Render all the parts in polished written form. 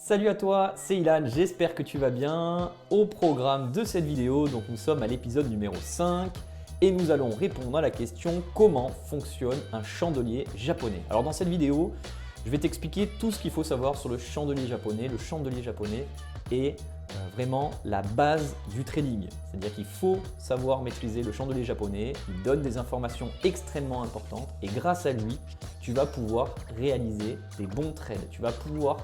Salut à toi, c'est Ilan, j'espère que tu vas bien. Au programme de cette vidéo, donc nous sommes à l'épisode numéro 5 et nous allons répondre à la question comment fonctionne un chandelier japonais. Alors dans cette vidéo, je vais t'expliquer tout ce qu'il faut savoir sur le chandelier japonais. Le chandelier japonais est vraiment la base du trading. C'est-à-dire qu'il faut savoir maîtriser le chandelier japonais. Il donne des informations extrêmement importantes et grâce à lui, tu vas pouvoir réaliser des bons trades. Tu vas pouvoir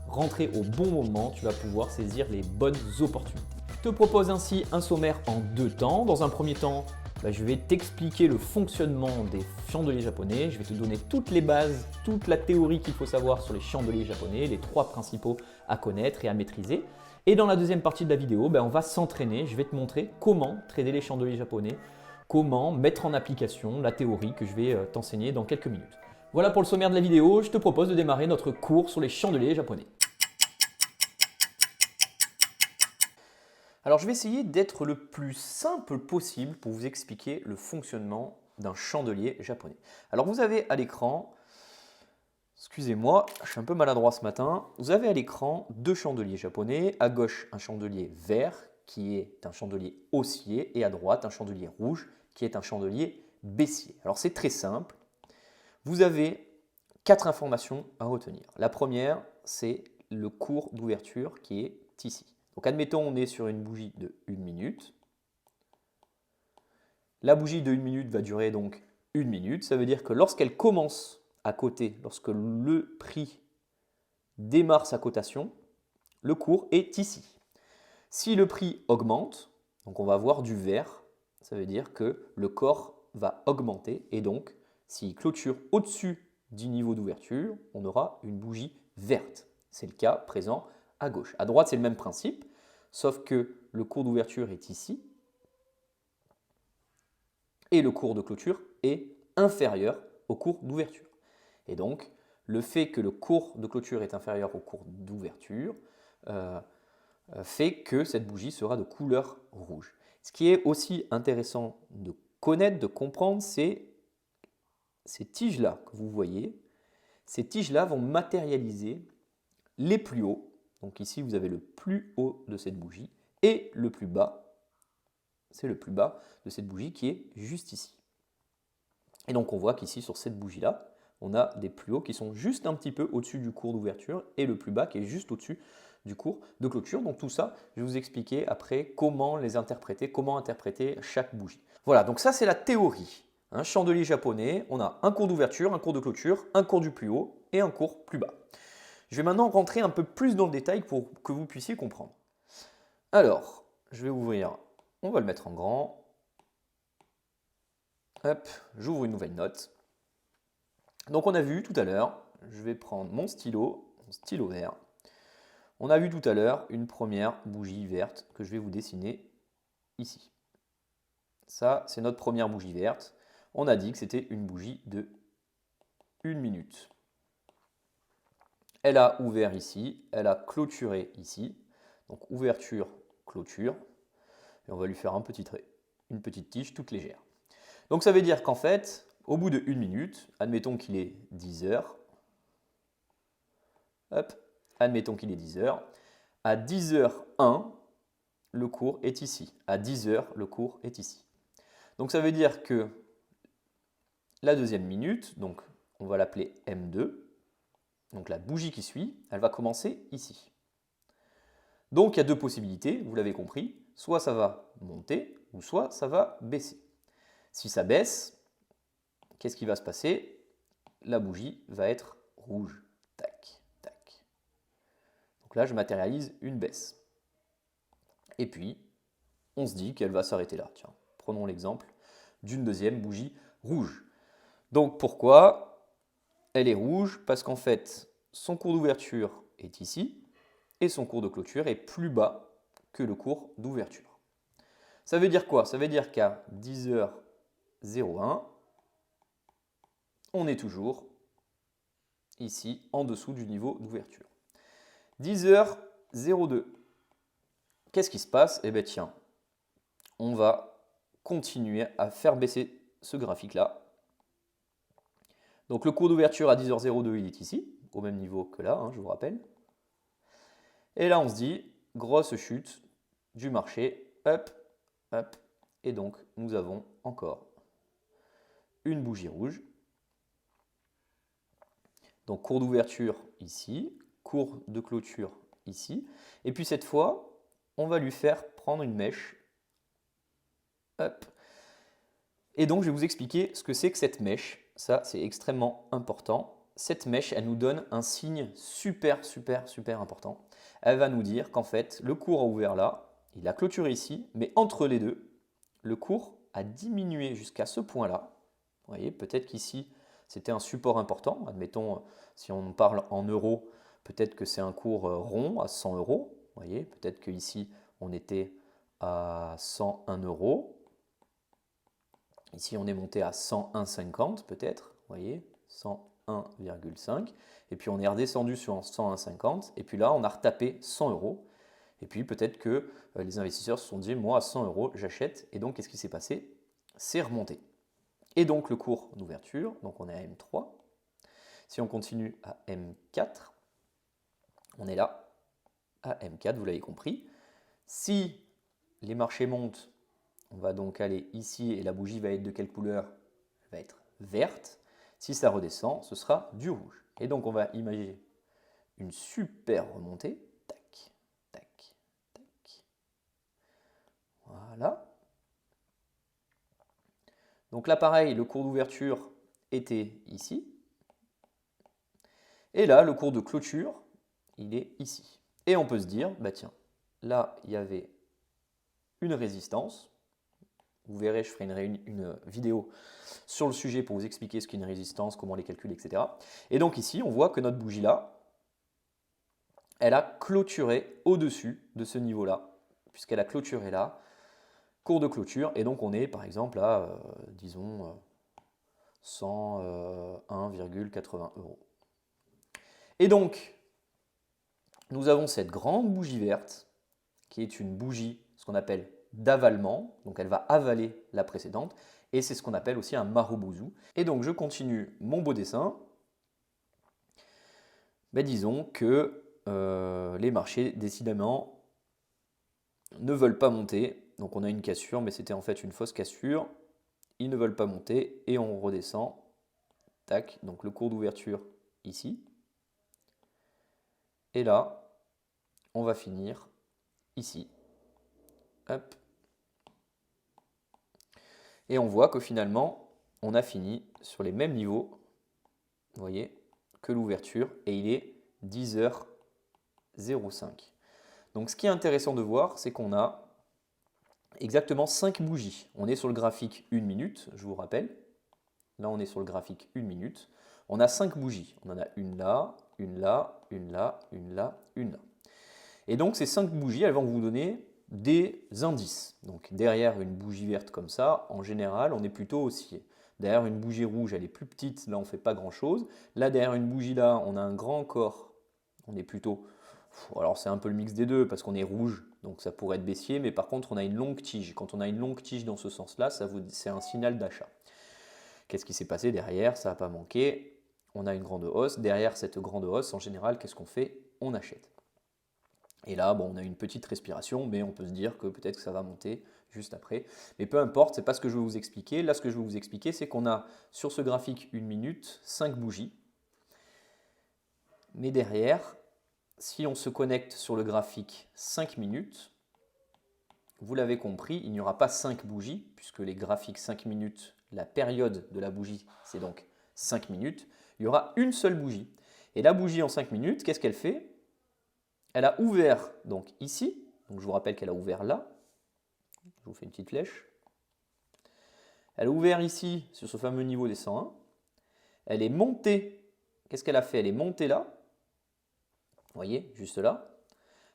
rentrer au bon moment, tu vas pouvoir saisir les bonnes opportunités. Je te propose ainsi un sommaire en deux temps. Dans un premier temps, je vais t'expliquer le fonctionnement des chandeliers japonais. Je vais te donner toutes les bases, toute la théorie qu'il faut savoir sur les chandeliers japonais, les trois principaux à connaître et à maîtriser. Et dans la deuxième partie de la vidéo, on va s'entraîner. Je vais te montrer comment trader les chandeliers japonais, comment mettre en application la théorie que je vais t'enseigner dans quelques minutes. Voilà pour le sommaire de la vidéo. Je te propose de démarrer notre cours sur les chandeliers japonais. Alors je vais essayer d'être le plus simple possible pour vous expliquer le fonctionnement d'un chandelier japonais. Alors vous avez à l'écran, excusez-moi, je suis un peu maladroit ce matin, vous avez à l'écran deux chandeliers japonais, à gauche un chandelier vert qui est un chandelier haussier et à droite un chandelier rouge qui est un chandelier baissier. Alors c'est très simple, vous avez quatre informations à retenir. La première, c'est le cours d'ouverture qui est ici. Donc admettons on est sur une bougie de 1 minute. La bougie de 1 minute va durer donc 1 minute. Ça veut dire que lorsqu'elle commence à coter, lorsque le prix démarre sa cotation, le cours est ici. Si le prix augmente, donc on va avoir du vert, ça veut dire que le corps va augmenter et donc s'il clôture au-dessus du niveau d'ouverture, on aura une bougie verte. C'est le cas présent à gauche. À droite, c'est le même principe, sauf que le cours d'ouverture est ici et le cours de clôture est inférieur au cours d'ouverture. Et donc, le fait que le cours de clôture est inférieur au cours d'ouverture fait que cette bougie sera de couleur rouge. Ce qui est aussi intéressant de connaître, de comprendre, c'est ces tiges-là que vous voyez. Ces tiges-là vont matérialiser les plus hauts. Donc ici, vous avez le plus haut de cette bougie et le plus bas, c'est le plus bas de cette bougie qui est juste ici. Et donc on voit qu'ici, sur cette bougie-là, on a des plus hauts qui sont juste un petit peu au-dessus du cours d'ouverture et le plus bas qui est juste au-dessus du cours de clôture. Donc tout ça, je vais vous expliquer après comment les interpréter, comment interpréter chaque bougie. Voilà, donc ça c'est la théorie. Un chandelier japonais, on a un cours d'ouverture, un cours de clôture, un cours du plus haut et un cours plus bas. Je vais maintenant rentrer un peu plus dans le détail pour que vous puissiez comprendre. Alors, je vais ouvrir, on va le mettre en grand. Hop, j'ouvre une nouvelle note. Donc on a vu tout à l'heure, je vais prendre mon stylo vert. On a vu tout à l'heure une première bougie verte que je vais vous dessiner ici. Ça, c'est notre première bougie verte. On a dit que c'était une bougie de 1 minute. Elle a ouvert ici, elle a clôturé ici. Donc ouverture, clôture. Et on va lui faire un petit trait, une petite tige toute légère. Donc ça veut dire qu'en fait, au bout de 1 minute, admettons qu'il est 10 heures. Hop, admettons qu'il est 10 heures. À 10h01, le cours est ici. À 10h, le cours est ici. Donc ça veut dire que la deuxième minute, donc on va l'appeler M2, donc la bougie qui suit, elle va commencer ici. Donc il y a deux possibilités, vous l'avez compris, soit ça va monter ou soit ça va baisser. Si ça baisse, qu'est-ce qui va se passer? La bougie va être rouge. Tac, tac. Donc là, je matérialise une baisse. Et puis, on se dit qu'elle va s'arrêter là. Tiens, prenons l'exemple d'une deuxième bougie rouge. Donc pourquoi elle est rouge? Parce qu'en fait, son cours d'ouverture est ici et son cours de clôture est plus bas que le cours d'ouverture. Ça veut dire quoi? Ça veut dire qu'à 10h01, on est toujours ici en dessous du niveau d'ouverture. 10h02, qu'est-ce qui se passe? Eh bien tiens, on va continuer à faire baisser ce graphique-là. Donc le cours d'ouverture à 10h02, il est ici, au même niveau que là, je vous rappelle. Et là, on se dit, grosse chute du marché, hop, hop. Et donc, nous avons encore une bougie rouge. Donc, cours d'ouverture ici, cours de clôture ici. Et puis cette fois, on va lui faire prendre une mèche. Hop. Et donc, je vais vous expliquer ce que c'est que cette mèche. Ça, c'est extrêmement important. Cette mèche, elle nous donne un signe super, super, super important. Elle va nous dire qu'en fait, le cours a ouvert là, il a clôturé ici, mais entre les deux, le cours a diminué jusqu'à ce point-là. Vous voyez, peut-être qu'ici, c'était un support important. Admettons, si on parle en euros, peut-être que c'est un cours rond à 100 euros. Vous voyez, peut-être qu'ici, on était à 101 euros. Ici, on est monté à 101,50 peut-être. Vous voyez, 101,5. Et puis, on est redescendu sur 101,50. Et puis là, on a retapé 100 euros. Et puis, peut-être que les investisseurs se sont dit, moi, à 100 euros, j'achète. Et donc, qu'est-ce qui s'est passé? C'est remonté. Et donc, le cours d'ouverture, donc on est à M3. Si on continue à M4, on est là à M4, vous l'avez compris. Si les marchés montent, on va donc aller ici et la bougie va être de quelle couleur? Elle va être verte. Si ça redescend, ce sera du rouge. Et donc, on va imaginer une super remontée. Tac, tac, tac. Voilà. Donc là, pareil, le cours d'ouverture était ici. Et là, le cours de clôture, il est ici. Et on peut se dire, bah tiens, là, il y avait une résistance. Vous verrez, je ferai une vidéo sur le sujet pour vous expliquer ce qu'est une résistance, comment les calculer, etc. Et donc ici, on voit que notre bougie là, elle a clôturé au-dessus de ce niveau-là, puisqu'elle a clôturé là, cours de clôture, et donc on est par exemple à, disons, 101,80 euros. Et donc, nous avons cette grande bougie verte, qui est une bougie, ce qu'on appelle d'avalement, donc elle va avaler la précédente, et c'est ce qu'on appelle aussi un marubozu. Et donc je continue mon beau dessin. Ben, disons que les marchés, décidément, ne veulent pas monter. Donc on a une cassure, mais c'était en fait une fausse cassure. Ils ne veulent pas monter, et on redescend. Tac, donc le cours d'ouverture ici. Et là, on va finir ici. Hop. Et on voit que finalement, on a fini sur les mêmes niveaux, vous voyez, que l'ouverture, et il est 10h05. Donc ce qui est intéressant de voir, c'est qu'on a exactement 5 bougies. On est sur le graphique 1 minute, je vous rappelle. Là, on est sur le graphique 1 minute. On a 5 bougies. On en a une là, une là, une là, une là, une là. Et donc ces 5 bougies, elles vont vous donner des indices. Donc derrière une bougie verte comme ça, en général, on est plutôt haussier. Derrière une bougie rouge, elle est plus petite, là on ne fait pas grand chose. Là derrière une bougie là, on a un grand corps, on est plutôt... Alors c'est un peu le mix des deux parce qu'on est rouge, donc ça pourrait être baissier, mais par contre on a une longue tige. Quand on a une longue tige dans ce sens-là, c'est un signal d'achat. Qu'est-ce qui s'est passé derrière? Ça n'a pas manqué. On a une grande hausse. Derrière cette grande hausse, en général, qu'est-ce qu'on fait? On achète. Et là, bon, on a une petite respiration, mais on peut se dire que peut-être que ça va monter juste après. Mais peu importe, ce n'est pas ce que je vais vous expliquer. Là, ce que je vais vous expliquer, c'est qu'on a sur ce graphique 1 minute, 5 bougies. Mais derrière, si on se connecte sur le graphique 5 minutes, vous l'avez compris, il n'y aura pas 5 bougies, puisque les graphiques 5 minutes, la période de la bougie, c'est donc 5 minutes. Il y aura une seule bougie. Et la bougie en 5 minutes, qu'est-ce qu'elle fait? Elle a ouvert donc ici, donc je vous rappelle qu'elle a ouvert là, je vous fais une petite flèche. Elle a ouvert ici sur ce fameux niveau des 101. Elle est montée, qu'est-ce qu'elle a fait? Elle est montée là, vous voyez, juste là.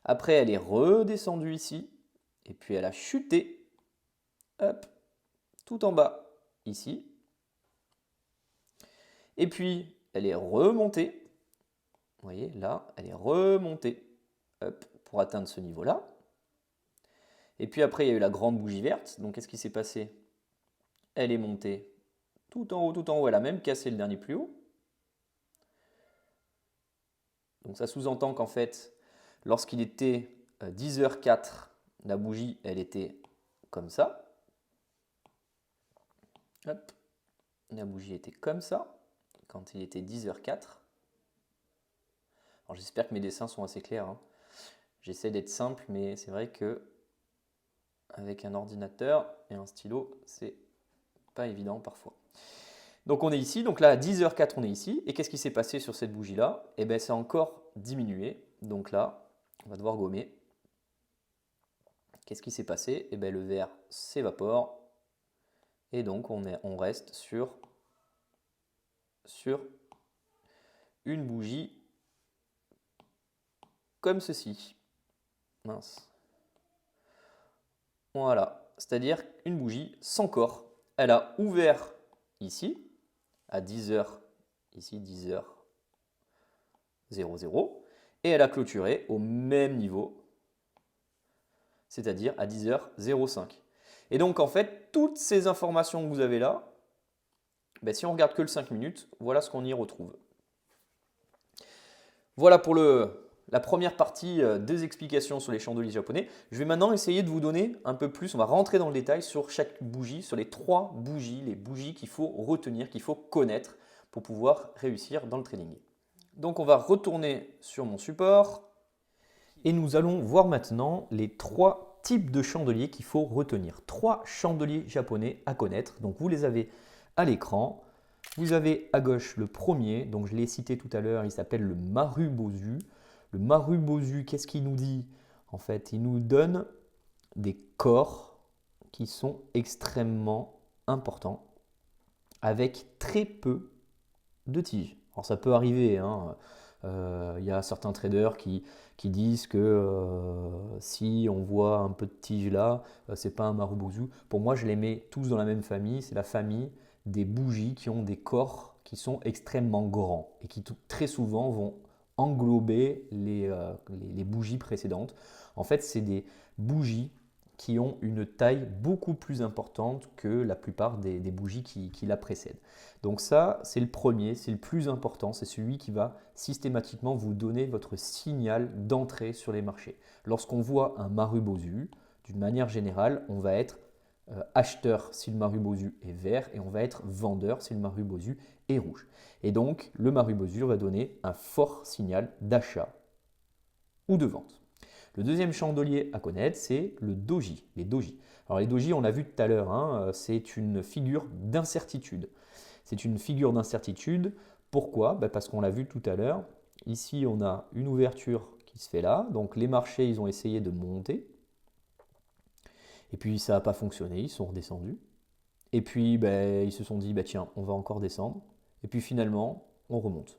Après, elle est redescendue ici, et puis elle a chuté, hop, tout en bas, ici. Et puis, elle est remontée, vous voyez, là, elle est remontée, hop, pour atteindre ce niveau-là. Et puis après, il y a eu la grande bougie verte. Donc, qu'est-ce qui s'est passé? Elle est montée tout en haut, tout en haut. Elle a même cassé le dernier plus haut. Donc, ça sous-entend qu'en fait, lorsqu'il était 10h04, la bougie, elle était comme ça. Hop. La bougie était comme ça quand il était 10h04. Alors j'espère que mes dessins sont assez clairs, hein. J'essaie d'être simple, mais c'est vrai que avec un ordinateur et un stylo, c'est pas évident parfois. Donc on est ici, donc là à 10h04 on est ici, et qu'est-ce qui s'est passé sur cette bougie-là? Eh bien c'est encore diminué, donc là on va devoir gommer. Qu'est-ce qui s'est passé? Eh bien le vert s'évapore, et donc on reste sur une bougie comme ceci. Mince. Voilà, c'est-à-dire une bougie sans corps. Elle a ouvert ici, à 10h, ici 10h00, et elle a clôturé au même niveau, c'est-à-dire à 10h05. Et donc en fait, toutes ces informations que vous avez là, ben, si on regarde que le 5 minutes, voilà ce qu'on y retrouve. Voilà pour la première partie des explications sur les chandeliers japonais. Je vais maintenant essayer de vous donner un peu plus, on va rentrer dans le détail sur chaque bougie, sur les 3 bougies, les bougies qu'il faut retenir, qu'il faut connaître pour pouvoir réussir dans le trading. Donc on va retourner sur mon support et nous allons voir maintenant les 3 types de chandeliers qu'il faut retenir. 3 chandeliers japonais à connaître, donc vous les avez à l'écran. Vous avez à gauche le premier, donc je l'ai cité tout à l'heure, il s'appelle le Marubozu. Le Marubozu, qu'est-ce qu'il nous dit? En fait, il nous donne des corps qui sont extrêmement importants, avec très peu de tiges. Alors ça peut arriver, hein. Y a certains traders qui disent que si on voit un peu de tige là, c'est pas un Marubozu. Pour moi, je les mets tous dans la même famille, c'est la famille des bougies qui ont des corps qui sont extrêmement grands et qui très souvent vont englober les bougies précédentes. En fait, c'est des bougies qui ont une taille beaucoup plus importante que la plupart des bougies qui la précèdent. Donc ça, c'est le premier, c'est le plus important, c'est celui qui va systématiquement vous donner votre signal d'entrée sur les marchés. Lorsqu'on voit un Marubozu, d'une manière générale, on va être acheteur si le Marubozu est vert et on va être vendeur si le Marubozu est rouge. Et donc, le Marubozu va donner un fort signal d'achat ou de vente. Le deuxième chandelier à connaître, c'est le doji, les doji. Alors les doji, on l'a vu tout à l'heure, hein, c'est une figure d'incertitude. C'est une figure d'incertitude. Pourquoi? Parce qu'on l'a vu tout à l'heure. Ici, on a une ouverture qui se fait là. Donc les marchés, ils ont essayé de monter. Et puis ça n'a pas fonctionné, ils sont redescendus. Et puis ils se sont dit, tiens, on va encore descendre. Et puis finalement, on remonte.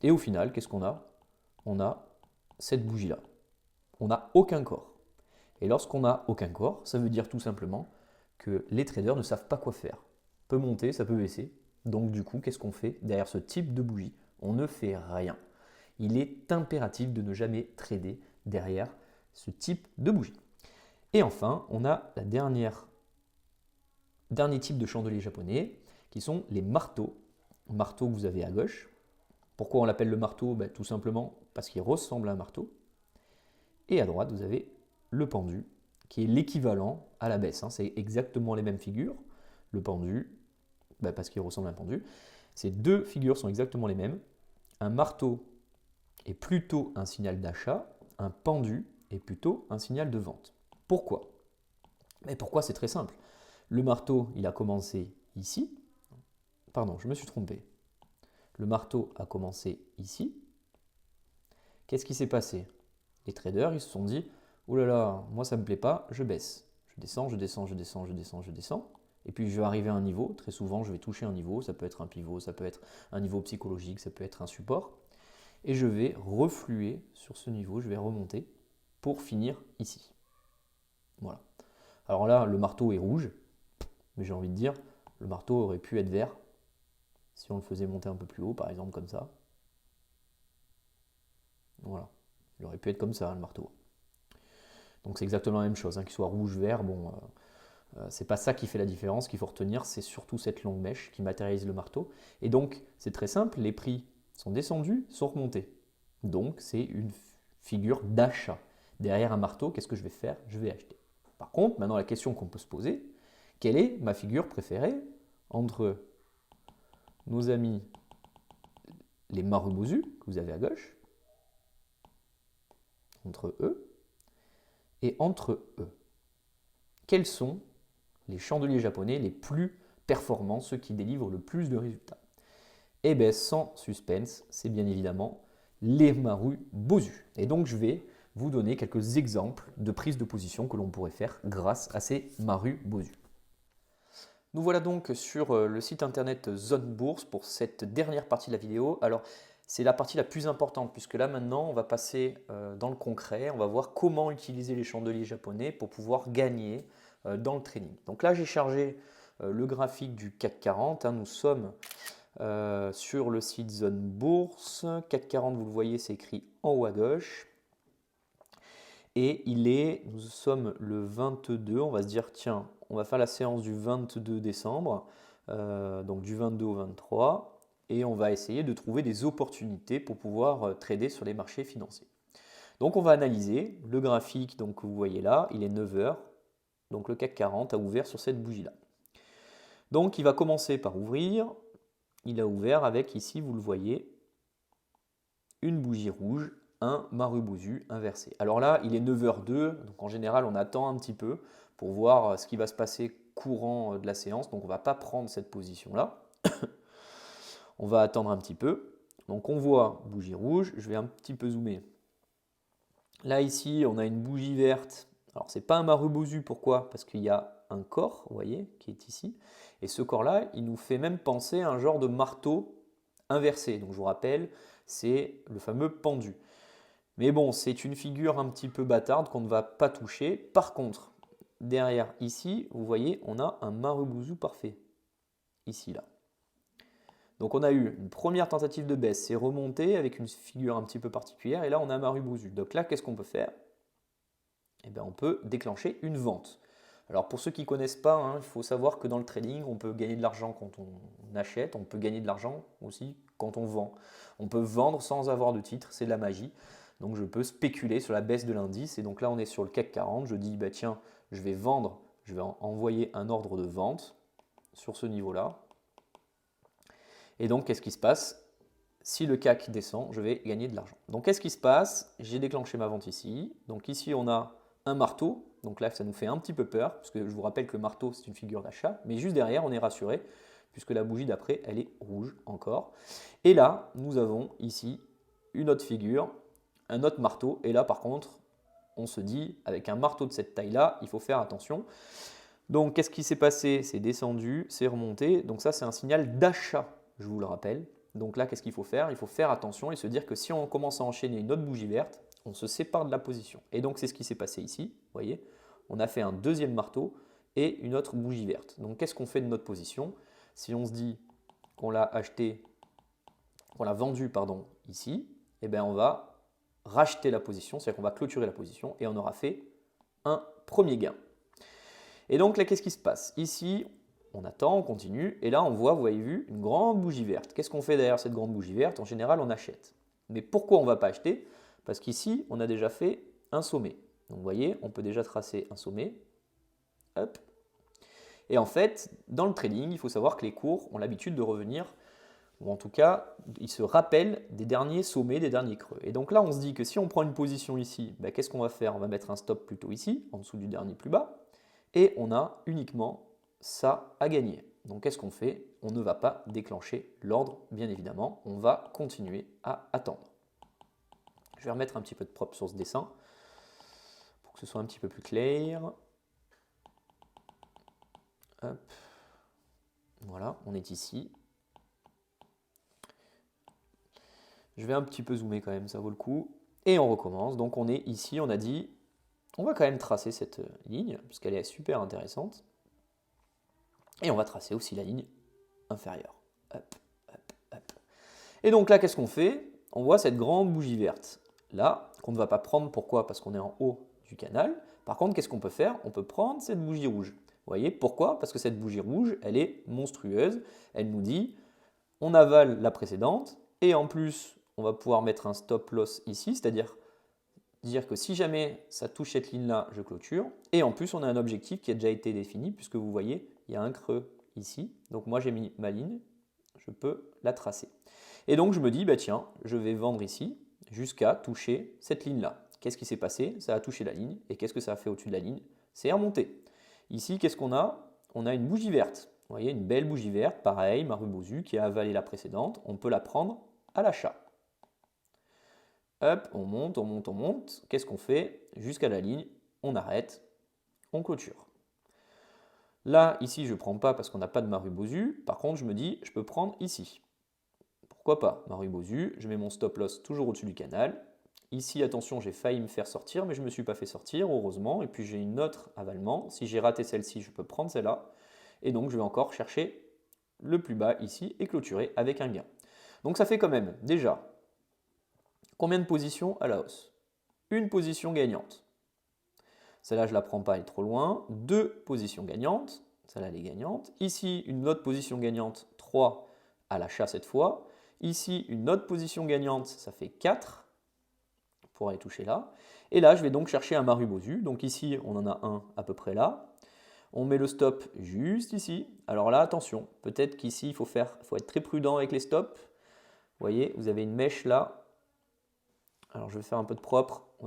Et au final, qu'est-ce qu'on a? On a cette bougie-là. On n'a aucun corps. Et lorsqu'on n'a aucun corps, ça veut dire tout simplement que les traders ne savent pas quoi faire. Ça peut monter, ça peut baisser. Donc du coup, qu'est-ce qu'on fait derrière ce type de bougie? On ne fait rien. Il est impératif de ne jamais trader derrière ce type de bougie. Et enfin, on a la dernier type de chandelier japonais qui sont les marteaux. Marteau que vous avez à gauche. Pourquoi on l'appelle le marteau? Tout simplement parce qu'il ressemble à un marteau. Et à droite, vous avez le pendu, qui est l'équivalent à la baisse. C'est exactement les mêmes figures. Le pendu, parce qu'il ressemble à un pendu. Ces deux figures sont exactement les mêmes. Un marteau est plutôt un signal d'achat, un pendu est plutôt un signal de vente. Pourquoi? Mais pourquoi? C'est très simple. Le marteau, il a commencé ici. Pardon, je me suis trompé. Le marteau a commencé ici. Qu'est-ce qui s'est passé? Les traders, ils se sont dit, oh là là, moi ça ne me plaît pas, je baisse. Je descends, je descends, je descends, je descends, je descends. Et puis je vais arriver à un niveau, très souvent je vais toucher un niveau, ça peut être un pivot, ça peut être un niveau psychologique, ça peut être un support. Et je vais refluer sur ce niveau, je vais remonter pour finir ici. Voilà. Alors là, le marteau est rouge, mais j'ai envie de dire, le marteau aurait pu être vert si on le faisait monter un peu plus haut, par exemple comme ça. Voilà. Il aurait pu être comme ça, le marteau. Donc c'est exactement la même chose, qu'il soit rouge, vert, bon, c'est pas ça qui fait la différence. Ce qu'il faut retenir, c'est surtout cette longue mèche qui matérialise le marteau. Et donc, c'est très simple, les prix sont descendus, sont remontés. Donc, c'est figure d'achat. Derrière un marteau, qu'est-ce que je vais faire? Je vais acheter. Par contre, maintenant la question qu'on peut se poser, quelle est ma figure préférée entre nos amis les marubozu que vous avez à gauche, entre eux, et entre eux? Quels sont les chandeliers japonais les plus performants, ceux qui délivrent le plus de résultats? Eh bien, sans suspense, c'est bien évidemment les marubozu. Et donc, je vais vous donner quelques exemples de prise de position que l'on pourrait faire grâce à ces marubozu. Nous voilà donc sur le site internet Zone Bourse pour cette dernière partie de la vidéo. Alors, c'est la partie la plus importante puisque là maintenant, on va passer dans le concret. On va voir comment utiliser les chandeliers japonais pour pouvoir gagner dans le trading. Donc là, j'ai chargé le graphique du CAC 40. Nous sommes sur le site Zone Bourse. CAC 40, vous le voyez, c'est écrit en haut à gauche. Et nous sommes le 22, on va se dire, tiens, on va faire la séance du 22 décembre, donc du 22 au 23, et on va essayer de trouver des opportunités pour pouvoir trader sur les marchés financiers. Donc on va analyser le graphique donc, que vous voyez là, il est 9 heures, donc le CAC 40 a ouvert sur cette bougie-là. Donc il va commencer par ouvrir, il a ouvert avec ici, vous le voyez, une bougie rouge, un marubozu inversé. Alors là, il est 9h02, donc en général, on attend un petit peu pour voir ce qui va se passer courant de la séance. Donc on ne va pas prendre cette position-là. On va attendre un petit peu. Donc on voit bougie rouge, je vais un petit peu zoomer. Là ici, on a une bougie verte. Alors ce n'est pas un marubozu, pourquoi? Parce qu'il y a un corps, vous voyez, qui est ici. Et ce corps-là, il nous fait même penser à un genre de marteau inversé. Donc je vous rappelle, c'est le fameux pendu. Mais bon, c'est une figure un petit peu bâtarde qu'on ne va pas toucher. Par contre, derrière ici, vous voyez, on a un marubozu parfait. Ici, là. Donc on a eu une première tentative de baisse, c'est remonté avec une figure un petit peu particulière. Et là, on a un marubozu. Donc là, qu'est-ce qu'on peut faire? Eh bien, on peut déclencher une vente. Alors pour ceux qui ne connaissent pas, il faut savoir que dans le trading, on peut gagner de l'argent quand on achète, on peut gagner de l'argent aussi quand on vend. On peut vendre sans avoir de titre, c'est de la magie. Donc je peux spéculer sur la baisse de l'indice. Et donc là, on est sur le CAC 40. Je dis, bah, tiens, je vais vendre, je vais envoyer un ordre de vente sur ce niveau-là. Et donc, qu'est-ce qui se passe? Si le CAC descend, je vais gagner de l'argent. Donc qu'est-ce qui se passe? J'ai déclenché ma vente ici. Donc ici, on a un marteau. Donc là, ça nous fait un petit peu peur, parce que je vous rappelle que le marteau, c'est une figure d'achat. Mais juste derrière, on est rassuré, puisque la bougie d'après, elle est rouge encore. Et là, nous avons ici une autre figure, un autre marteau. Et là, par contre, on se dit, avec un marteau de cette taille-là, il faut faire attention. Donc, qu'est-ce qui s'est passé? C'est descendu, c'est remonté. Donc ça, c'est un signal d'achat, je vous le rappelle. Donc là, qu'est-ce qu'il faut faire? Il faut faire attention et se dire que si on commence à enchaîner une autre bougie verte, on se sépare de la position. Et donc, c'est ce qui s'est passé ici. Vous voyez, on a fait un deuxième marteau et une autre bougie verte. Donc, qu'est-ce qu'on fait de notre position? Si on se dit qu'on l'a acheté, qu'on l'a vendu, pardon, ici, eh bien, on va racheter la position, c'est-à-dire qu'on va clôturer la position et on aura fait un premier gain. Et donc là, qu'est-ce qui se passe? Ici, on attend, on continue, et là on voit, vous avez vu, une grande bougie verte. Qu'est-ce qu'on fait derrière cette grande bougie verte? En général, on achète. Mais pourquoi on ne va pas acheter? Parce qu'ici, on a déjà fait un sommet. Donc vous voyez, on peut déjà tracer un sommet. Hop. Et en fait, dans le trading, il faut savoir que les cours ont l'habitude de revenir, ou en tout cas, ils se rappellent des derniers sommets, des derniers creux. Et donc là, on se dit que si on prend une position ici, ben, qu'est-ce qu'on va faire? On va mettre un stop plutôt ici, en dessous du dernier plus bas, et on a uniquement ça à gagner. Donc qu'est-ce qu'on fait? On ne va pas déclencher l'ordre, bien évidemment. On va continuer à attendre. Je vais remettre un petit peu de propre sur ce dessin pour que ce soit un petit peu plus clair. Hop. Voilà, on est ici. Je vais un petit peu zoomer quand même, ça vaut le coup. Et on recommence. Donc on est ici, on a dit, on va quand même tracer cette ligne, puisqu'elle est super intéressante. Et on va tracer aussi la ligne inférieure. Hop, hop, hop. Et donc là, qu'est-ce qu'on fait? On voit cette grande bougie verte. Là, qu'on ne va pas prendre. Pourquoi? Parce qu'on est en haut du canal. Par contre, qu'est-ce qu'on peut faire? On peut prendre cette bougie rouge. Vous voyez, pourquoi? Parce que cette bougie rouge, elle est monstrueuse. Elle nous dit, on avale la précédente. Et en plus, on va pouvoir mettre un stop loss ici. C'est-à-dire, dire que si jamais ça touche cette ligne-là, je clôture. Et en plus, on a un objectif qui a déjà été défini, puisque vous voyez, il y a un creux ici. Donc moi, j'ai mis ma ligne, je peux la tracer. Et donc, je me dis, bah tiens, je vais vendre ici jusqu'à toucher cette ligne-là. Qu'est-ce qui s'est passé? Ça a touché la ligne. Et qu'est-ce que ça a fait au-dessus de la ligne? C'est remonté. Ici, qu'est-ce qu'on a? On a une bougie verte. Vous voyez, une belle bougie verte, pareil, Marubozu, qui a avalé la précédente. On peut la prendre à l'achat. Hop, on monte, on monte, on monte. Qu'est-ce qu'on fait? Jusqu'à la ligne, on arrête, on clôture. Là, ici, je ne prends pas parce qu'on n'a pas de Marubozu. Par contre, je me dis, je peux prendre ici. Pourquoi pas? Marubozu, je mets mon stop loss toujours au-dessus du canal. Ici, attention, j'ai failli me faire sortir, mais je ne me suis pas fait sortir, heureusement. Et puis, j'ai une autre avalement. Si j'ai raté celle-ci, je peux prendre celle-là. Et donc, je vais encore chercher le plus bas ici et clôturer avec un gain. Donc, ça fait quand même déjà combien de positions à la hausse? Une position gagnante. Celle-là, je ne la prends pas, elle est trop loin. 2 positions gagnantes. Celle-là, elle est gagnante. Ici, une autre position gagnante, 3 à l'achat cette fois. Ici, une autre position gagnante, ça fait 4 pour aller toucher là. Et là, je vais donc chercher un Marubozu. Donc ici, on en a un à peu près là. On met le stop juste ici. Alors là, attention, peut-être qu'ici, il faut être très prudent avec les stops. Vous voyez, vous avez une mèche là. Alors, je vais faire un peu de propre. On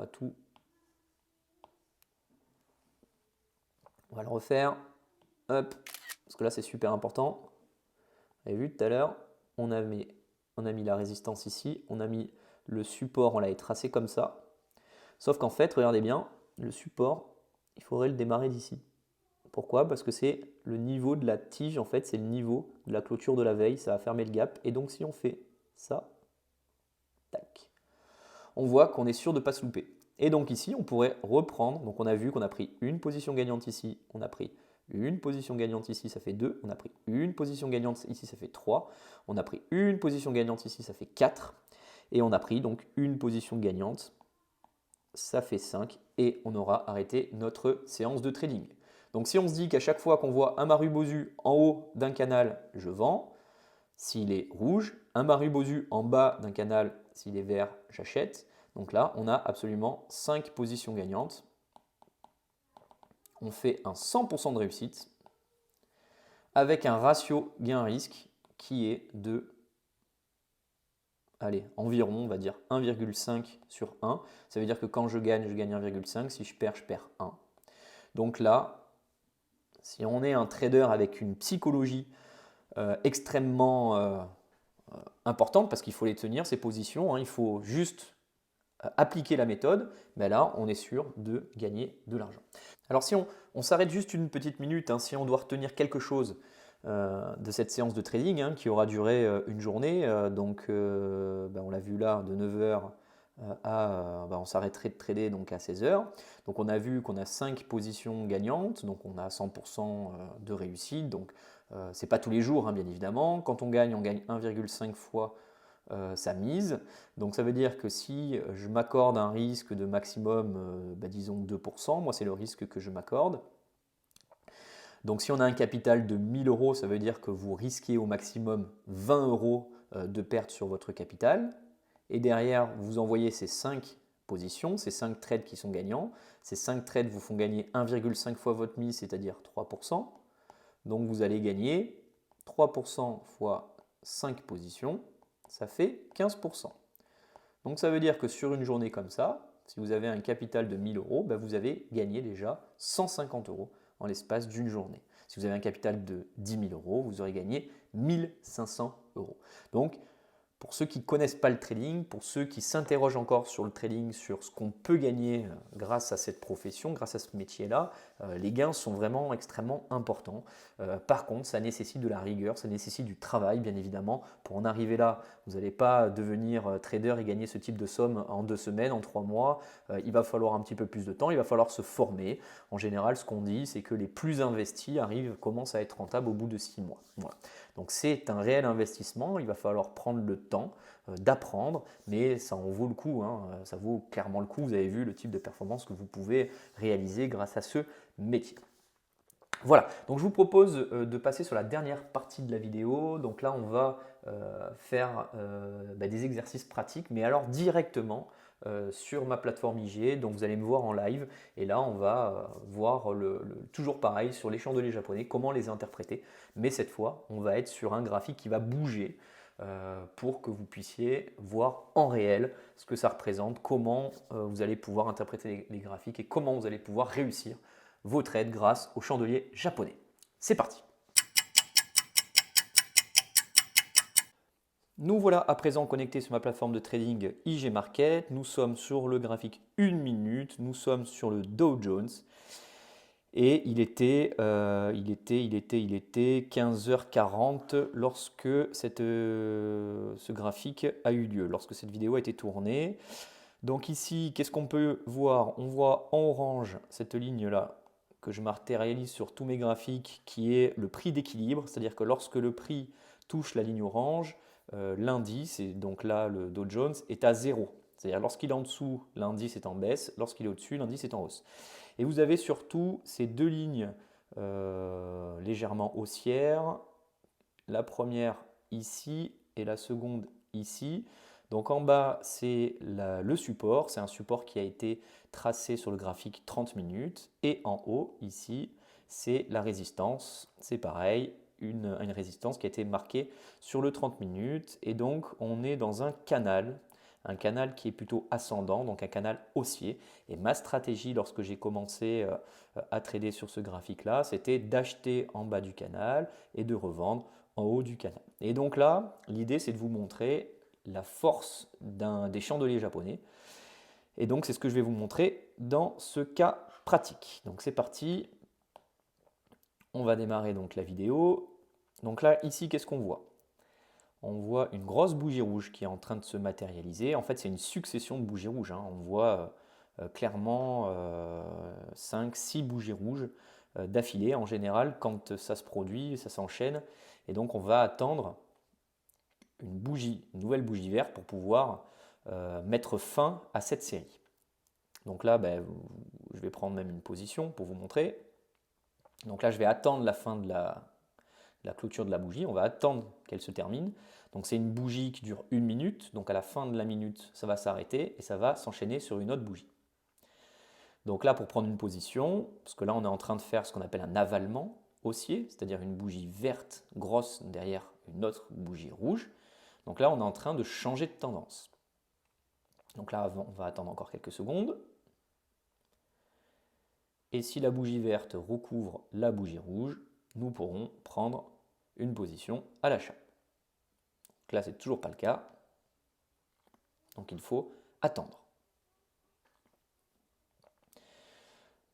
va le refaire. Hop, parce que là, c'est super important. Vous avez vu tout à l'heure, on a mis la résistance ici. On a mis le support, on l'avait tracé comme ça. Sauf qu'en fait, regardez bien, le support, il faudrait le démarrer d'ici. Pourquoi? Parce que c'est le niveau de la tige, en fait, c'est le niveau de la clôture de la veille. Ça va fermer le gap. Et donc, si on fait ça, tac, on voit qu'on est sûr de ne pas se louper. Et donc ici, on pourrait reprendre. Donc on a vu qu'on a pris une position gagnante ici, on a pris une position gagnante ici, ça fait 2. On a pris une position gagnante ici, ça fait 3. On a pris une position gagnante ici, ça fait 4. Et on a pris donc une position gagnante, ça fait 5. Et on aura arrêté notre séance de trading. Donc si on se dit qu'à chaque fois qu'on voit un Marubozu en haut d'un canal, je vends. S'il est rouge, un Marubozu en bas d'un canal, s'il est vert, j'achète. Donc là, on a absolument 5 positions gagnantes. On fait un 100% de réussite avec un ratio gain-risque qui est de, allez, environ, on va dire 1,5 sur 1. Ça veut dire que quand je gagne 1,5. Si je perds 1. Donc là, si on est un trader avec une psychologie extrêmement importante, parce qu'il faut les tenir, ces positions, hein, il faut juste appliquer la méthode, mais là, on est sûr de gagner de l'argent. Alors si on s'arrête juste une petite minute, hein, si on doit retenir quelque chose de cette séance de trading hein, qui aura duré une journée, donc on l'a vu là, de 9h on s'arrêterait de trader donc à 16h. Donc on a vu qu'on a 5 positions gagnantes, donc on a 100% de réussite, donc c'est pas tous les jours hein, bien évidemment. Quand on gagne 1,5 fois sa mise. Donc ça veut dire que si je m'accorde un risque de maximum, disons 2%, moi c'est le risque que je m'accorde. Donc si on a un capital de 1000 euros, ça veut dire que vous risquez au maximum 20 euros de perte sur votre capital. Et derrière, vous envoyez ces 5 positions, ces 5 trades qui sont gagnants. Ces 5 trades vous font gagner 1,5 fois votre mise, c'est-à-dire 3%. Donc vous allez gagner 3% fois 5 positions, ça fait 15%. Donc ça veut dire que sur une journée comme ça, si vous avez un capital de 1000 euros, vous avez gagné déjà 150 euros en l'espace d'une journée. Si vous avez un capital de 10 000 euros, vous aurez gagné 1500 euros. Donc, pour ceux qui ne connaissent pas le trading, pour ceux qui s'interrogent encore sur le trading, sur ce qu'on peut gagner grâce à cette profession, grâce à ce métier-là, les gains sont vraiment extrêmement importants. Par contre, ça nécessite de la rigueur, ça nécessite du travail, bien évidemment. Pour en arriver là, vous n'allez pas devenir trader et gagner ce type de somme en 2 semaines, en 3 mois. Il va falloir un petit peu plus de temps, il va falloir se former. En général, ce qu'on dit, c'est que les plus investis commencent à être rentables au bout de 6 mois. Voilà. Donc c'est un réel investissement, il va falloir prendre le temps d'apprendre, mais ça en vaut le coup, hein. Ça vaut clairement le coup. Vous avez vu le type de performance que vous pouvez réaliser grâce à ce métier. Voilà, donc je vous propose de passer sur la dernière partie de la vidéo. Donc là, on va faire des exercices pratiques, mais alors directement sur ma plateforme IGA. Donc vous allez me voir en live et là on va voir toujours pareil sur les chandeliers japonais, comment les interpréter. Mais cette fois, on va être sur un graphique qui va bouger pour que vous puissiez voir en réel ce que ça représente, comment vous allez pouvoir interpréter les graphiques et comment vous allez pouvoir réussir vos trades grâce aux chandeliers japonais. C'est parti! Nous voilà à présent connectés sur ma plateforme de trading IG Market. Nous sommes sur le graphique 1 minute. Nous sommes sur le Dow Jones. Et il était 15h40 lorsque ce graphique a eu lieu, lorsque cette vidéo a été tournée. Donc ici, qu'est-ce qu'on peut voir? On voit en orange cette ligne-là que je matérialise sur tous mes graphiques qui est le prix d'équilibre. C'est-à-dire que lorsque le prix touche la ligne orange, l'indice, et donc là le Dow Jones, est à 0. C'est-à-dire lorsqu'il est en dessous, l'indice est en baisse, lorsqu'il est au-dessus, l'indice est en hausse. Et vous avez surtout ces deux lignes légèrement haussières, la première ici et la seconde ici. Donc en bas, c'est le support, c'est un support qui a été tracé sur le graphique 30 minutes. Et en haut, ici, c'est la résistance, c'est pareil, une résistance qui a été marquée sur le 30 minutes. Et donc, on est dans un canal qui est plutôt ascendant, donc un canal haussier. Et ma stratégie lorsque j'ai commencé à trader sur ce graphique-là, c'était d'acheter en bas du canal et de revendre en haut du canal. Et donc là, l'idée, c'est de vous montrer la force des chandeliers japonais. Et donc, c'est ce que je vais vous montrer dans ce cas pratique. Donc, c'est parti. On va démarrer donc la vidéo. Donc là, ici, qu'est-ce qu'on voit? On voit une grosse bougie rouge qui est en train de se matérialiser. En fait, c'est une succession de bougies rouges. On voit clairement 5-6 bougies rouges d'affilée. En général, quand ça se produit, ça s'enchaîne. Et donc, on va attendre une nouvelle bougie verte pour pouvoir mettre fin à cette série. Donc là, je vais prendre même une position pour vous montrer. Donc là, je vais attendre la fin de la clôture de la bougie. On va attendre qu'elle se termine. Donc c'est une bougie qui dure 1 minute. Donc à la fin de la minute, ça va s'arrêter et ça va s'enchaîner sur une autre bougie. Donc là, pour prendre une position, parce que là, on est en train de faire ce qu'on appelle un avalement haussier, c'est-à-dire une bougie verte grosse derrière une autre bougie rouge. Donc là, on est en train de changer de tendance. Donc là, on va attendre encore quelques secondes. Et si la bougie verte recouvre la bougie rouge, nous pourrons prendre une position à l'achat. Donc là, ce n'est toujours pas le cas. Donc il faut attendre.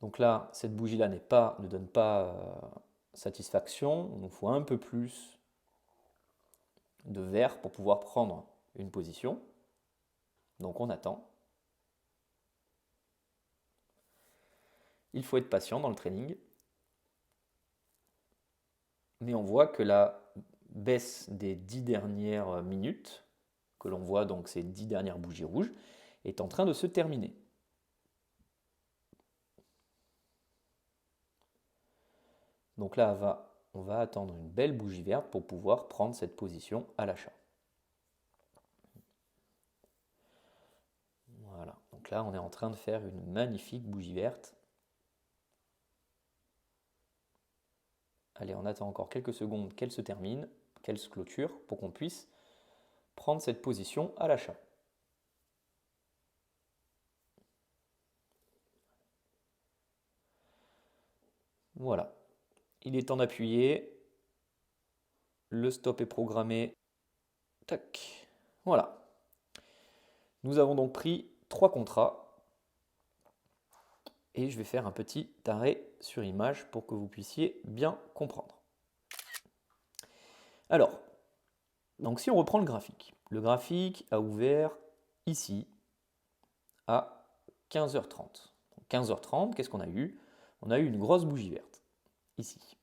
Donc là, cette bougie-là ne donne pas satisfaction. Il nous faut un peu plus de vert pour pouvoir prendre une position. Donc on attend. Il faut être patient dans le trading. Mais on voit que la baisse des 10 dernières minutes, que l'on voit donc ces 10 dernières bougies rouges, est en train de se terminer. Donc là, on va attendre une belle bougie verte pour pouvoir prendre cette position à l'achat. Voilà, donc là on est en train de faire une magnifique bougie verte. Allez, on attend encore quelques secondes qu'elle se termine, qu'elle se clôture pour qu'on puisse prendre cette position à l'achat. Voilà, il est temps d'appuyer. Le stop est programmé. Tac, voilà. Nous avons donc pris 3 contrats. Et je vais faire un petit arrêt sur image pour que vous puissiez bien comprendre. Alors, donc si on reprend le graphique a ouvert ici à 15h30. Donc 15h30, qu'est-ce qu'on a eu? On a eu une grosse bougie verte, ici.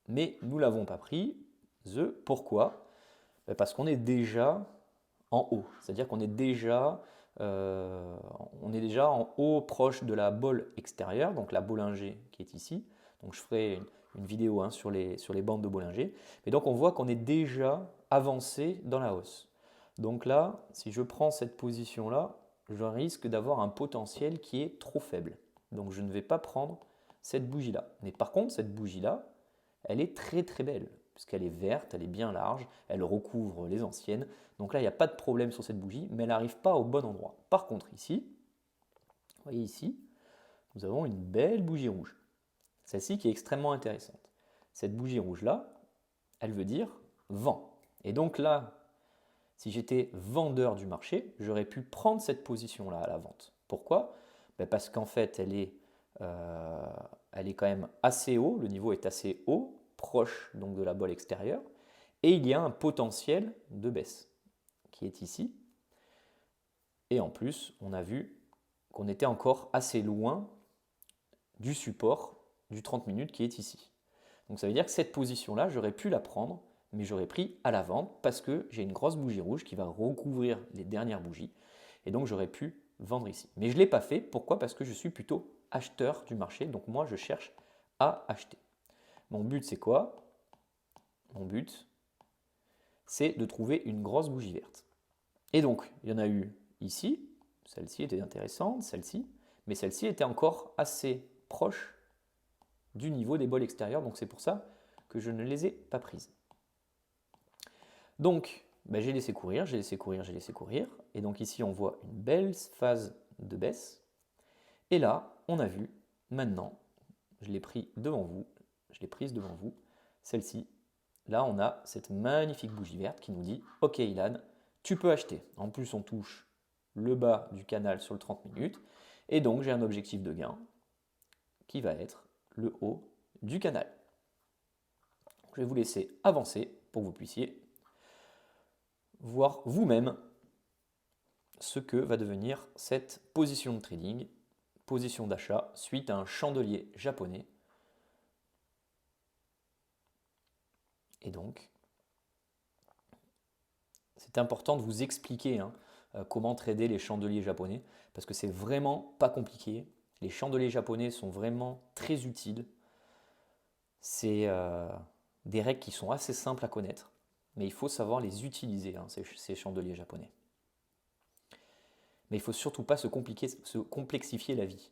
Mais nous ne l'avons pas pris. Pourquoi? Parce qu'on est déjà en haut. C'est-à-dire qu'on est déjà en haut, proche de la bolle extérieure, donc la Bollinger qui est ici. Donc je ferai une vidéo sur les bandes de Bollinger. Mais donc on voit qu'on est déjà avancé dans la hausse. Donc là, si je prends cette position-là, je risque d'avoir un potentiel qui est trop faible. Donc je ne vais pas prendre cette bougie-là. Mais par contre, cette bougie-là, elle est très très belle, puisqu'elle est verte, elle est bien large, elle recouvre les anciennes. Donc là, il n'y a pas de problème sur cette bougie, mais elle n'arrive pas au bon endroit. Par contre, ici, vous voyez ici, nous avons une belle bougie rouge. Celle-ci qui est extrêmement intéressante. Cette bougie rouge-là, elle veut dire vent. Et donc là, si j'étais vendeur du marché, j'aurais pu prendre cette position-là à la vente. Pourquoi? Parce qu'en fait, elle est quand même assez haut, le niveau est assez haut, proche donc de la bolle extérieure, et il y a un potentiel de baisse qui est ici. Et en plus, on a vu qu'on était encore assez loin du support du 30 minutes qui est ici. Donc ça veut dire que cette position-là, j'aurais pu la prendre, mais j'aurais pris à la vente parce que j'ai une grosse bougie rouge qui va recouvrir les dernières bougies. Et donc j'aurais pu vendre ici. Mais je ne l'ai pas fait. Pourquoi? Parce que je suis plutôt acheteur du marché. Donc moi, je cherche à acheter. Mon but, c'est quoi? Mon but, c'est de trouver une grosse bougie verte. Et donc, il y en a eu ici. Celle-ci était intéressante, celle-ci. Mais celle-ci était encore assez proche du niveau des bols extérieurs. Donc c'est pour ça que je ne les ai pas prises. Donc, j'ai laissé courir, j'ai laissé courir, j'ai laissé courir. Et donc ici, on voit une belle phase de baisse. Et là, on a vu, maintenant, je l'ai pris devant vous, je l'ai prise devant vous, celle-ci. Là, on a cette magnifique bougie verte qui nous dit « Ok Ilan, tu peux acheter ». En plus, on touche le bas du canal sur le 30 minutes. Et donc, j'ai un objectif de gain qui va être le haut du canal. Je vais vous laisser avancer pour que vous puissiez voir vous-même ce que va devenir cette position de trading, position d'achat suite à un chandelier japonais. Et donc, c'est important de vous expliquer comment trader les chandeliers japonais, parce que c'est vraiment pas compliqué. Les chandeliers japonais sont vraiment très utiles. C'est des règles qui sont assez simples à connaître, mais il faut savoir les utiliser, ces chandeliers japonais. Mais il ne faut surtout pas se complexifier la vie.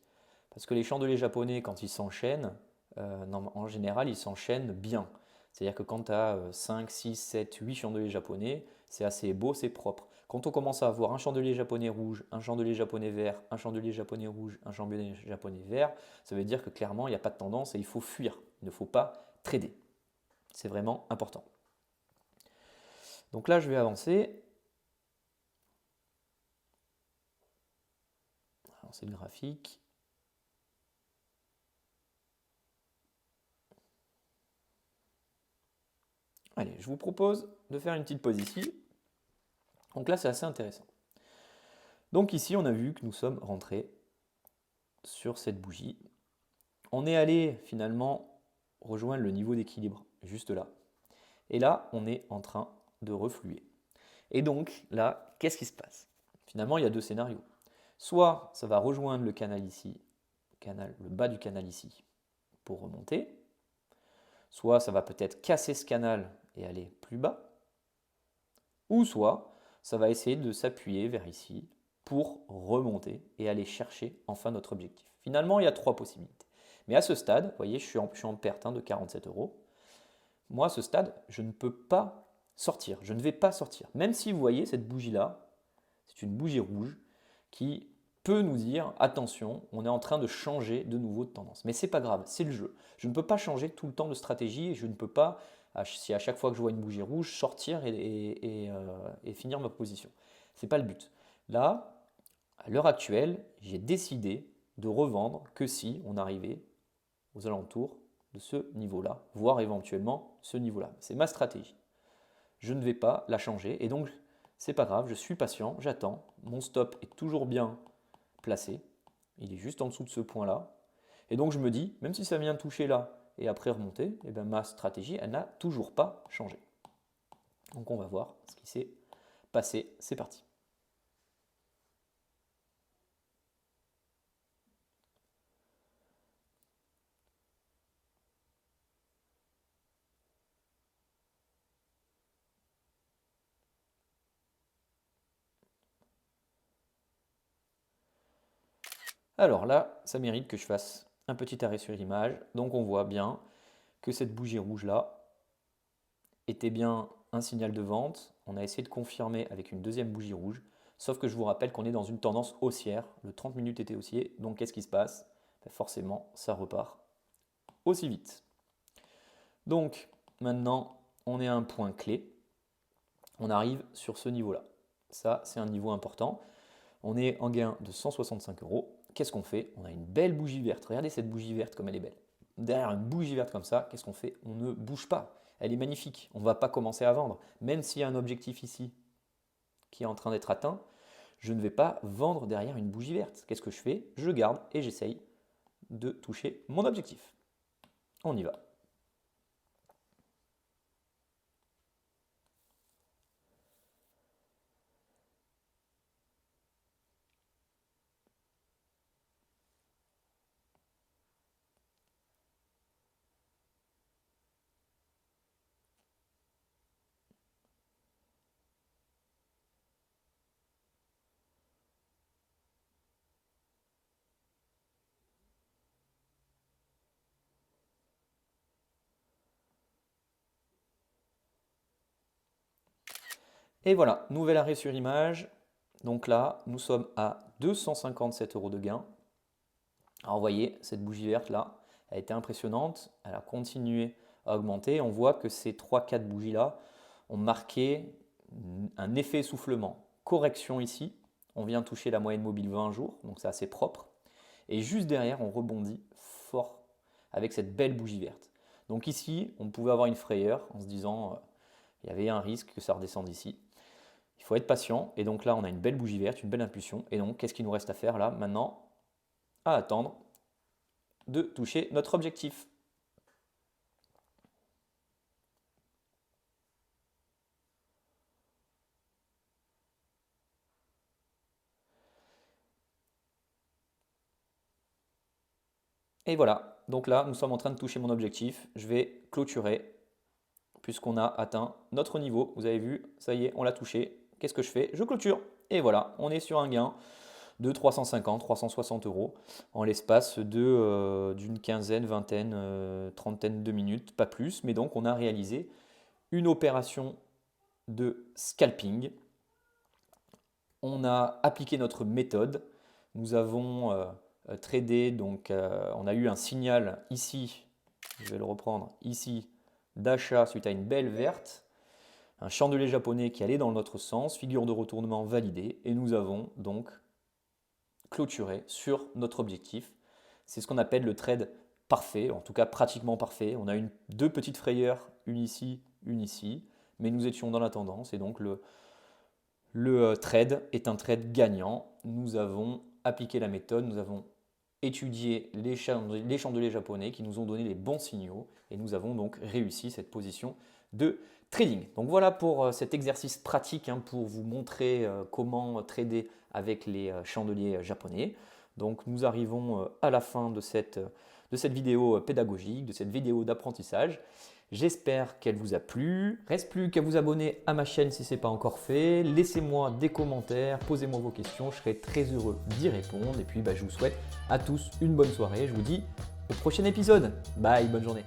Parce que les chandeliers japonais, quand ils s'enchaînent, en général, ils s'enchaînent bien. C'est-à-dire que quand tu as 5, 6, 7, 8 chandeliers japonais, c'est assez beau, c'est propre. Quand on commence à avoir un chandelier japonais rouge, un chandelier japonais vert, un chandelier japonais rouge, un chandelier japonais vert, ça veut dire que clairement, il n'y a pas de tendance et il faut fuir. Il ne faut pas trader. C'est vraiment important. Donc là, je vais avancer. C'est le graphique. Allez, je vous propose de faire une petite pause ici. Donc là, c'est assez intéressant. Donc ici, on a vu que nous sommes rentrés sur cette bougie. On est allé finalement rejoindre le niveau d'équilibre juste là. Et là, on est en train de refluer. Et donc là, qu'est-ce qui se passe? Finalement, il y a deux scénarios. Soit ça va rejoindre le canal ici, le bas du canal ici, pour remonter. Soit ça va peut-être casser ce canal et aller plus bas. Ou soit ça va essayer de s'appuyer vers ici pour remonter et aller chercher enfin notre objectif. Finalement, il y a trois possibilités. Mais à ce stade, vous voyez, je suis en perte de 47 euros. Moi, à ce stade, je ne peux pas sortir. Je ne vais pas sortir. Même si vous voyez cette bougie-là, c'est une bougie rouge qui peut nous dire attention, on est en train de changer de nouveau de tendance. Mais c'est pas grave, c'est le jeu. Je ne peux pas changer tout le temps de stratégie et je ne peux pas, si à chaque fois que je vois une bougie rouge, sortir et finir ma position. C'est pas le but. Là, à l'heure actuelle, j'ai décidé de revendre que si on arrivait aux alentours de ce niveau-là, voire éventuellement ce niveau-là. C'est ma stratégie. Je ne vais pas la changer et donc c'est pas grave, je suis patient, j'attends. Mon stop est toujours bien placé. Il est juste en dessous de ce point-là. Et donc je me dis, même si ça vient toucher là et après remonter, eh bien, ma stratégie, elle n'a toujours pas changé. Donc on va voir ce qui s'est passé. C'est parti. Alors là, ça mérite que je fasse un petit arrêt sur image. Donc on voit bien que cette bougie rouge là était bien un signal de vente. On a essayé de confirmer avec une deuxième bougie rouge. Sauf que je vous rappelle qu'on est dans une tendance haussière. Le 30 minutes était haussier. Donc qu'est-ce qui se passe? Forcément, ça repart aussi vite. Donc maintenant, on est à un point clé. On arrive sur ce niveau-là. Ça, c'est un niveau important. On est en gain de 165 €. Qu'est-ce qu'on fait? On a une belle bougie verte. Regardez cette bougie verte comme elle est belle. Derrière une bougie verte comme ça, qu'est-ce qu'on fait? On ne bouge pas. Elle est magnifique. On ne va pas commencer à vendre. Même s'il y a un objectif ici qui est en train d'être atteint, je ne vais pas vendre derrière une bougie verte. Qu'est-ce que je fais? Je garde et j'essaye de toucher mon objectif. On y va. Et voilà, nouvel arrêt sur image. Donc là, nous sommes à 257 € de gain. Alors vous voyez, cette bougie verte là, elle a été impressionnante. Elle a continué à augmenter. On voit que ces 3-4 bougies là ont marqué un effet essoufflement. Correction ici. On vient toucher la moyenne mobile 20 jours, donc c'est assez propre. Et juste derrière, on rebondit fort avec cette belle bougie verte. Donc ici, on pouvait avoir une frayeur en se disant il y avait un risque que ça redescende ici. Il faut être patient. Et donc là, on a une belle bougie verte, une belle impulsion. Et donc, qu'est-ce qu'il nous reste à faire là maintenant? À attendre de toucher notre objectif. Et voilà, donc là, nous sommes en train de toucher mon objectif. Je vais clôturer puisqu'on a atteint notre niveau. Vous avez vu, ça y est, on l'a touché. Qu'est-ce que je fais? Je clôture. Et voilà, on est sur un gain de 350, 360 € en l'espace d'une quinzaine, vingtaine, trentaine de minutes, pas plus. Mais donc, on a réalisé une opération de scalping. On a appliqué notre méthode. Nous avons tradé, donc on a eu un signal ici, je vais le reprendre ici, d'achat suite à une belle verte, un chandelier japonais qui allait dans notre sens, figure de retournement validée, et nous avons donc clôturé sur notre objectif. C'est ce qu'on appelle le trade parfait, en tout cas pratiquement parfait. On a deux petites frayeurs, une ici, mais nous étions dans la tendance et donc le trade est un trade gagnant. Nous avons appliqué la méthode, nous avons étudié les chandeliers japonais qui nous ont donné les bons signaux et nous avons donc réussi cette position de trading. Donc voilà pour cet exercice pratique pour vous montrer comment trader avec les chandeliers japonais. Donc nous arrivons à la fin de cette vidéo pédagogique, de cette vidéo d'apprentissage. J'espère qu'elle vous a plu. Reste plus qu'à vous abonner à ma chaîne si ce n'est pas encore fait. Laissez-moi des commentaires, posez-moi vos questions, je serai très heureux d'y répondre. Et puis je vous souhaite à tous une bonne soirée. Je vous dis au prochain épisode. Bye, bonne journée.